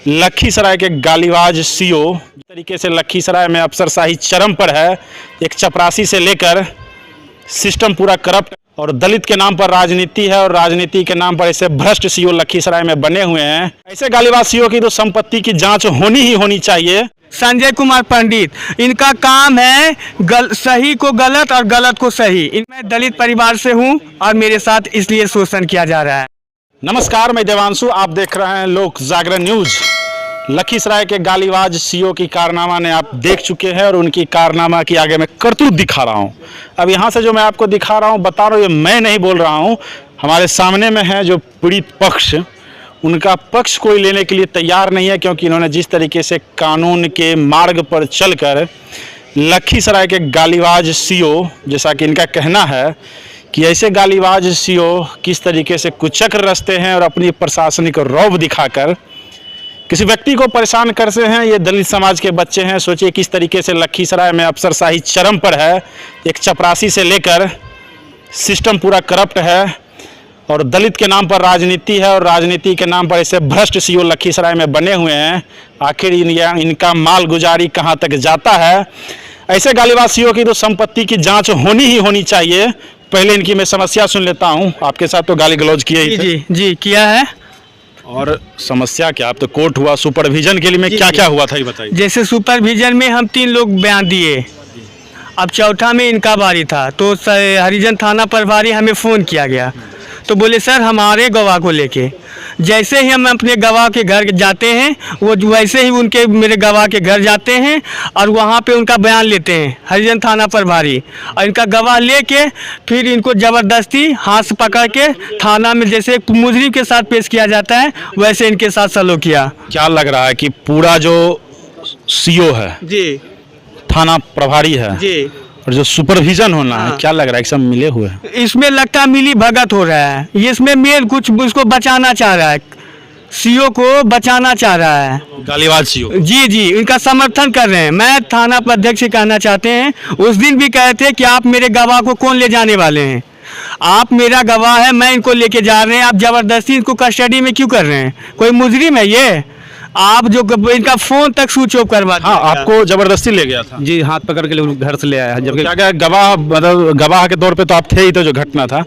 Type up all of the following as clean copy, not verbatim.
लखीसराय के गालीबाज सीओ तरीके से लखीसराय में अफसरशाही चरम पर है। एक चपरासी से लेकर सिस्टम पूरा करप्ट और दलित के नाम पर राजनीति है और राजनीति के नाम पर ऐसे भ्रष्ट सीओ लखीसराय में बने हुए हैं। ऐसे गालीबाज सीओ की तो संपत्ति की जांच होनी ही होनी चाहिए। संजय कुमार पंडित, इनका काम है सही को गलत और गलत को सही। मैं दलित परिवार से हूं और मेरे साथ इसलिए शोषण किया जा रहा है। नमस्कार, मैं देवांशु, आप देख रहे हैं लोक जागरण न्यूज। लखीसराय के गालीबाज सीओ की कारनामा ने आप देख चुके हैं और उनकी कारनामा की आगे मैं करतूत दिखा रहा हूं। अब यहां से जो मैं आपको दिखा रहा हूं, बता रहा हूं, ये मैं नहीं बोल रहा हूं, हमारे सामने में है जो पीड़ित पक्ष, उनका पक्ष कोई लेने के लिए तैयार नहीं है, क्योंकि इन्होंने जिस तरीके से कानून के मार्ग पर चलकर लखीसराय के गालीबाज सीओ, जैसा कि इनका कहना है कि ऐसे गालीबाज सीओ किस तरीके से कुचक्र रचते हैं और अपनी प्रशासनिक रौब दिखाकर किसी व्यक्ति को परेशान करते हैं। ये दलित समाज के बच्चे हैं। सोचिए किस तरीके से लखीसराय में अफसरशाही चरम पर है। एक चपरासी से लेकर सिस्टम पूरा करप्ट है और दलित के नाम पर राजनीति है और राजनीति के नाम पर ऐसे भ्रष्ट सीओ लखीसराय में बने हुए हैं। आखिर इनका माल गुजारी कहाँ तक जाता है। ऐसे गालीबाज सीओ की तो संपत्ति की जाँच होनी ही होनी चाहिए। पहले इनकी मैं समस्या सुन लेता हूँ। आपके साथ तो गाली गलौज किया ही थे। जी किया है। और समस्या क्या, आप तो कोर्ट हुआ, सुपरविजन के लिए में क्या क्या हुआ था ये बताइए। जैसे सुपरविजन में हम 3 लोग बयान दिए, अब चौथा में इनका बारी था, तो हरिजन थाना प्रभारी हमें फ़ोन किया गया, तो बोले सर हमारे गवाह को लेके। जैसे ही हम अपने गवाह के घर जाते हैं, वो वैसे ही उनके मेरे गवाह के घर जाते हैं और वहाँ पे उनका बयान लेते हैं हरिजन थाना प्रभारी, और इनका गवाह लेके फिर इनको ज़बरदस्ती हाथ से पकड़ के थाना में जैसे एक मुजरिम के साथ पेश किया जाता है, वैसे इनके साथ सलूक किया। क्या लग रहा है कि पूरा जो सीओ है जी, थाना प्रभारी है जी, और जो सुपरविजन होना है, क्या लग रहा है कि सब मिले हुए हैं? इसमें लगता है मिली भगत हो रहा है। इसमें मेन कुछ उसको बचाना चाह रहा है, सीओ को बचाना चाह रहा है, गालीबाज सीओ। जी, इनका समर्थन कर रहे हैं। मैं थाना अध्यक्ष से कहना चाहते हैं, उस दिन भी कहे थे कि आप मेरे गवाह को कौन ले जाने वाले हैं, आप मेरा गवाह है, मैं इनको लेके जा रहे हैं, आप जबरदस्ती इनको कस्टडी में क्यों कर रहे हैं? कोई मुजरिम है ये? आप जो इनका फोन तक स्विच ऑफ करवा दिया। हाँ, आपको जबरदस्ती ले गया था? जी, हाथ पकड़ के घर से ले आया। जबकि क्या गवाह, मतलब गवाह के तौर पे तो आप थे ही, तो जो घटना था,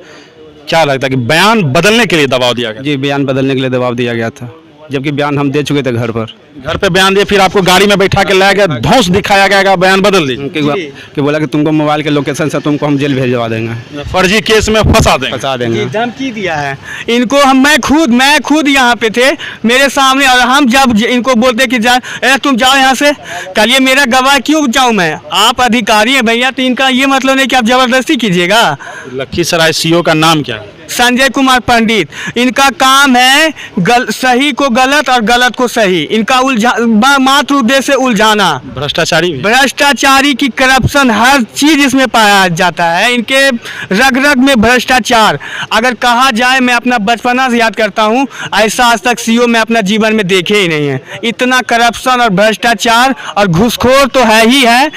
क्या लगता है कि बयान बदलने के लिए दबाव दिया गया? जी, बयान बदलने के लिए दबाव दिया गया था, जबकि बयान हम दे चुके थे घर पर। घर पे बयान दिए, फिर आपको गाड़ी में बैठा के लाया गया, धौंस दिखाया गया, बयान बदल दीजिए कि बोला कि तुमको मोबाइल के लोकेशन से तुमको हम जेल भेजवा देंगे, फर्जी केस में फंसा देंगे। धमकी दिया है इनको। मैं खुद यहाँ पे थे मेरे सामने, और हम जब इनको बोलते कि तुम जाओ यहाँ से, कहिए मेरा गवाह क्यों जाऊँ मैं? आप अधिकारी हैं भैया, तो इनका ये मतलब नहीं कि आप जबरदस्ती कीजिएगा। लखीसराय सीओ का नाम क्या है? संजय कुमार पंडित। इनका काम है सही को गलत और गलत को सही। इनका मात्र उद्देश्य उलझाना, भ्रष्टाचारी की करप्शन, हर चीज इसमें पाया जाता है। इनके रग रग में भ्रष्टाचार। अगर कहा जाए, मैं अपना बचपना से याद करता हूँ, ऐसा आज तक सीओ में अपना जीवन में देखे ही नहीं है। इतना करप्शन और भ्रष्टाचार और घूसखोर तो है ही है,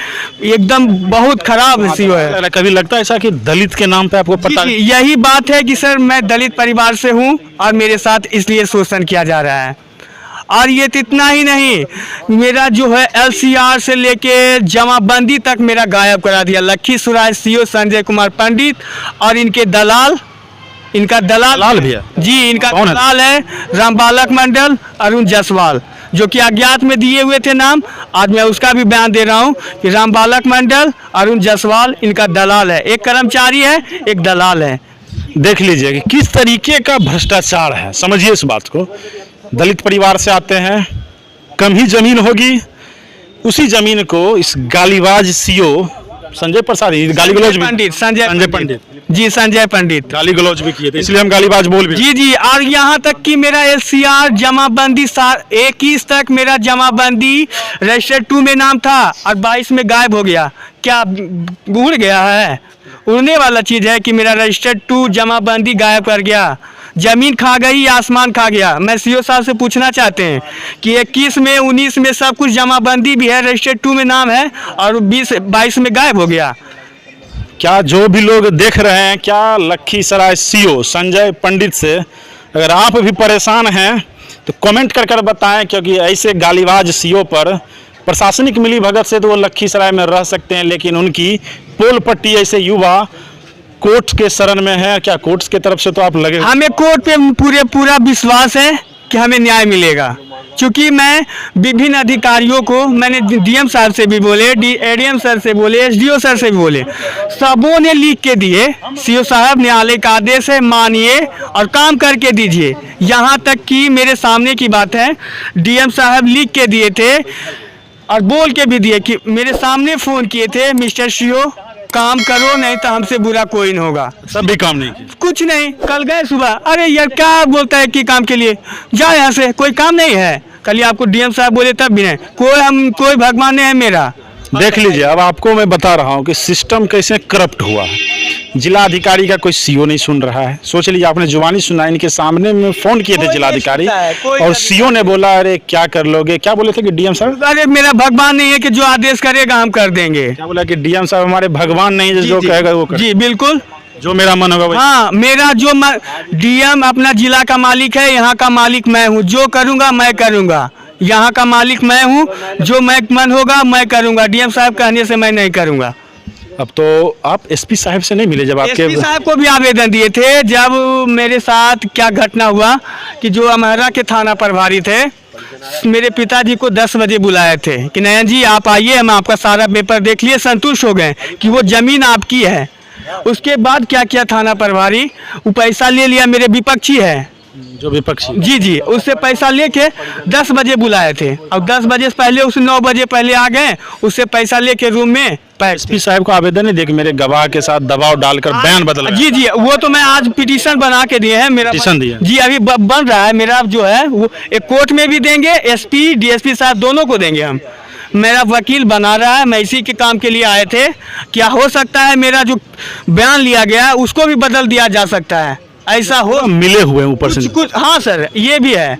एकदम बहुत खराब सीओ है। कभी लगता है ऐसा कि दलित के नाम पे आपको पता? यही बात है कि सर मैं दलित परिवार से हूं और मेरे साथ इसलिए शोषण किया जा रहा है। और ये इतना ही नहीं, मेरा जो है LCR से लेके जमाबंदी तक मेरा गायब करा दिया लखीसराय सीओ संजय कुमार पंडित और इनके दलाल। इनका दलाल भी है जी, इनका दलाल है रामबालक मंडल, अरुण जायसवाल, जो कि अज्ञात में दिए हुए थे नाम। आज मैं उसका भी बयान दे रहा हूं कि रामबालक मंडल, अरुण जायसवाल इनका दलाल है। एक कर्मचारी है, एक दलाल है। देख लीजिए कि किस तरीके का भ्रष्टाचार है। समझिए इस बात को। दलित परिवार से आते हैं, कम ही जमीन होगी, उसी जमीन को इस गालीबाज सीओ संजय प्रसाद, गाली गलौज पंडित, संजय पंडित जी, संजय पंडित गाली गलौज भी किए थे, इसलिए हम गालीबाज बोल भी। जी, और यहाँ तक कि मेरा LCR जमाबंदी 21 तक मेरा जमाबंदी रजिस्टर्ड 2 में नाम था और 22 में गायब हो गया। क्या उड़ गया है? उड़ने वाला चीज़ है कि मेरा रजिस्टर्ड 2 जमाबंदी गायब कर गया। जमीन खा गई, आसमान खा गया। मैं सीओ साहब से पूछना चाहते हैं कि 21 में, 19 में सब कुछ जमाबंदी भी है, रजिस्टर्ड 2 में नाम है, और 22 में गायब हो गया। क्या जो भी लोग देख रहे हैं, क्या लखीसराय सीओ संजय पंडित से अगर आप भी परेशान हैं तो कमेंट कर बताएं, क्योंकि ऐसे गालीबाज सीओ पर प्रशासनिक मिलीभगत से तो वो लखीसराय में रह सकते हैं, लेकिन उनकी पोल पट्टी ऐसे युवा कोर्ट के शरण में है। क्या कोर्ट की तरफ से तो आप लगे? हमें कोर्ट पे पूरा विश्वास है कि हमें न्याय मिलेगा, क्योंकि मैं विभिन्न अधिकारियों को मैंने डीएम साहब से भी बोले, एडीएम सर से बोले, एसडीओ सर से भी बोले, सबों ने लिख के दिए सीओ साहब न्यायालय का आदेश है, मानिए और काम करके दीजिए। यहाँ तक कि मेरे सामने की बात है, डीएम साहब लिख के दिए थे और बोल के भी दिए कि मेरे सामने फ़ोन किए थे, मिस्टर सीओ काम करो नहीं तो हमसे बुरा कोई नहीं होगा। सब भी काम नहीं किया? कुछ नहीं, कल गए सुबह, अरे यार क्या बोलता है कि काम के लिए जाओ यहाँ से, कोई काम नहीं है। कल आपको डीएम साहब बोले तब भी नहीं, कोई भगवान नहीं है मेरा। देख लीजिए, अब आपको मैं बता रहा हूँ कि सिस्टम कैसे करप्ट हुआ है। जिला अधिकारी का कोई सीओ नहीं सुन रहा है। सोच लीजिए, आपने जुबानी सुना, इनके सामने में फोन किए थे जिला अधिकारी और सीओ ने बोला अरे क्या कर लोगे, क्या बोले थे कि डीएम साहब अरे मेरा भगवान नहीं है कि जो आदेश करेगा हम कर देंगे। क्या बोला कि डीएम साहब हमारे भगवान नहीं है, जो कहेगा वो जी बिल्कुल, जो मेरा मन होगा। हाँ, मेरा जो डीएम अपना जिला का मालिक है, यहाँ का मालिक मैं हूँ, जो करूँगा मैं करूँगा। यहाँ का मालिक मैं हूँ, जो मैं मन होगा मैं करूँगा, डीएम साहब कहने से मैं नहीं करूँगा। अब तो आप एसपी साहब से नहीं मिले जब आपके? एसपी साहब को भी आवेदन दिए थे। जब मेरे साथ क्या घटना हुआ कि जो अमहरा के थाना प्रभारी थे, मेरे पिताजी को 10 बजे बुलाए थे कि नयन जी आप आइए, हम आपका सारा पेपर देख लिए, संतुष्ट हो गए कि वो ज़मीन आपकी है। उसके बाद क्या किया थाना प्रभारी, वो पैसा ले लिया, मेरे विपक्षी है जो विपक्षी, जी उससे पैसा लेके 10 बजे बुलाए थे और 10 बजे से पहले उस 9 बजे पहले आ गए, उससे पैसा लेके रूम में। एसपी साहब को आवेदन नहीं देख, मेरे गवाह के साथ दबाव डालकर बयान बदला? जी वो तो मैं आज पिटीशन बना के दिए हैं, मेरा पिटीशन दिया जी अभी बन रहा है मेरा, जो है वो एक कोर्ट में भी देंगे, एसपी डीएसपी साहब दोनों को देंगे हम। मेरा वकील बना रहा है, मैं इसी के काम के लिए आए थे। क्या हो सकता है मेरा जो बयान लिया गया है उसको भी बदल दिया जा सकता है, ऐसा हो। मिले हुए ऊपर से कुछ हाँ सर, ये भी है।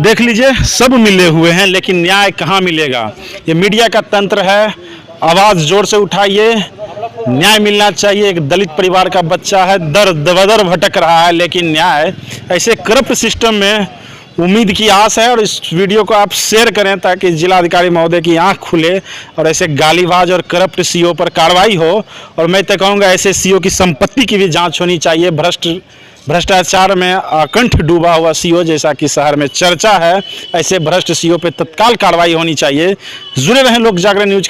देख लीजिए, सब मिले हुए हैं, लेकिन न्याय कहाँ मिलेगा? ये मीडिया का तंत्र है, आवाज़ जोर से उठाइए, न्याय मिलना चाहिए। एक दलित परिवार का बच्चा है, दर दर भटक रहा है, लेकिन न्याय ऐसे करप्ट सिस्टम में उम्मीद की आस है। और इस वीडियो को आप शेयर करें ताकि जिलाधिकारी महोदय की आंख खुले और ऐसे गालीबाज और करप्ट सीओ पर कार्रवाई हो। और मैं तो कहूँगा ऐसे सीओ की संपत्ति की भी जांच होनी चाहिए। भ्रष्टाचार में अकंठ डूबा हुआ सीओ जैसा कि शहर में चर्चा है, ऐसे भ्रष्ट सीओ पे तत्काल कार्रवाई होनी चाहिए। जुड़े रहें लोक जागरण न्यूज।